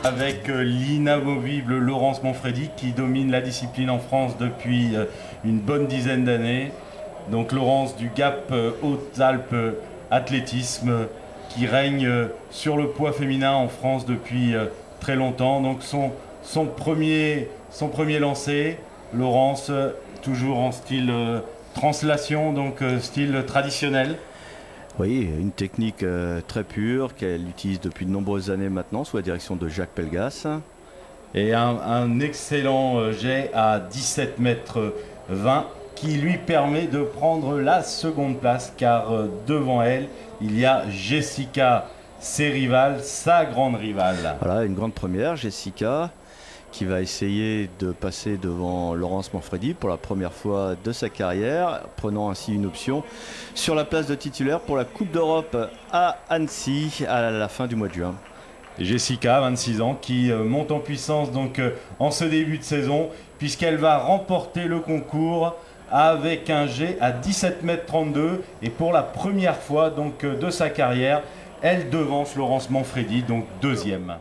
avec l'inamovible Laurence Manfredi qui domine la discipline en France depuis une bonne dizaine d'années. Donc Laurence du Gap Hautes-Alpes Athlétisme qui règne sur le poids féminin en France depuis très longtemps. Donc son premier lancer, Laurence, toujours en style translation, donc style traditionnel. Oui, une technique très pure qu'elle utilise depuis de nombreuses années maintenant sous la direction de Jacques Pelgas. Et un excellent jet à 17,20 mètres qui lui permet de prendre la seconde place car devant elle, il y a Jessica, ses rivales, sa grande rivale. Voilà, une grande première, Jessica, qui va essayer de passer devant Laurence Manfredi pour la première fois de sa carrière, prenant ainsi une option sur la place de titulaire pour la Coupe d'Europe à Annecy à la fin du mois de juin. Et Jessica, 26 ans, qui monte en puissance donc en ce début de saison, puisqu'elle va remporter le concours avec un jet à 17,32 mètres et pour la première fois donc de sa carrière, elle devance Laurence Manfredi, donc deuxième.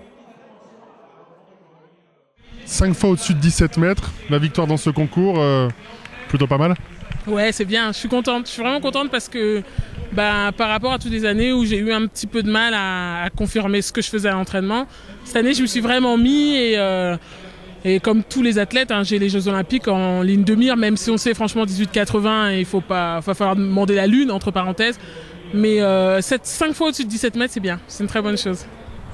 5 fois au-dessus de 17 mètres, la victoire dans ce concours, plutôt pas mal. Ouais, c'est bien, je suis contente, je suis vraiment contente parce que par rapport à toutes les années où j'ai eu un petit peu de mal à confirmer ce que je faisais à l'entraînement, cette année je me suis vraiment mis et comme tous les athlètes, j'ai les Jeux Olympiques en ligne de mire, même si on sait franchement 18,80 et il va falloir demander la lune entre parenthèses, mais 5 fois au-dessus de 17 mètres c'est bien, c'est une très bonne chose.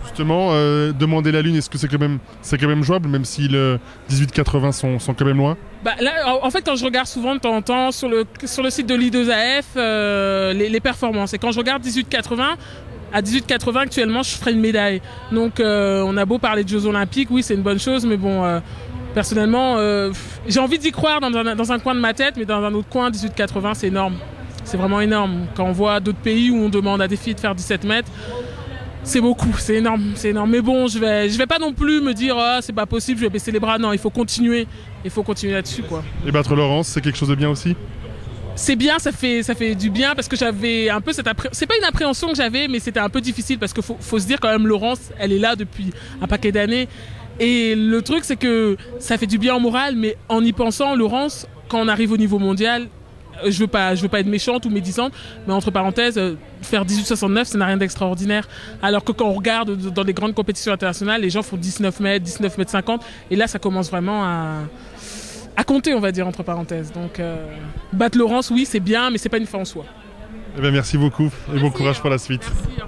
Justement, demander la lune, est-ce que c'est quand même jouable, même si le 18,80 sont quand même loin? Là, en fait, quand je regarde souvent de temps en temps sur le site de l'I2AF les performances, et quand je regarde 18,80, à 18,80 actuellement, je ferai une médaille. Donc, on a beau parler de Jeux Olympiques, oui, c'est une bonne chose, mais bon, personnellement, j'ai envie d'y croire dans un coin de ma tête, mais dans un autre coin, 18,80, c'est énorme. C'est vraiment énorme. Quand on voit d'autres pays où on demande à des filles de faire 17 mètres, c'est beaucoup, c'est énorme, c'est énorme. Mais bon, je vais pas non plus me dire ah, c'est pas possible, je vais baisser les bras. Non, il faut continuer là-dessus, quoi. Et battre Laurence, c'est quelque chose de bien aussi? C'est bien, ça fait du bien parce que j'avais un peu cette c'est pas une appréhension que j'avais, mais c'était un peu difficile parce qu'il faut se dire quand même Laurence, elle est là depuis un paquet d'années. Et le truc, c'est que ça fait du bien en morale, mais en y pensant, Laurence, quand on arrive au niveau mondial, je veux pas être méchante ou médisante, mais entre parenthèses, faire 18,69, ça n'a rien d'extraordinaire. Alors que quand on regarde dans les grandes compétitions internationales, les gens font 19 mètres, 19 mètres 50, et là, ça commence vraiment à compter, on va dire, entre parenthèses. Donc, battre Laurence, oui, c'est bien, mais c'est pas une fin en soi. Eh bien, merci beaucoup et bon courage pour la suite. Merci.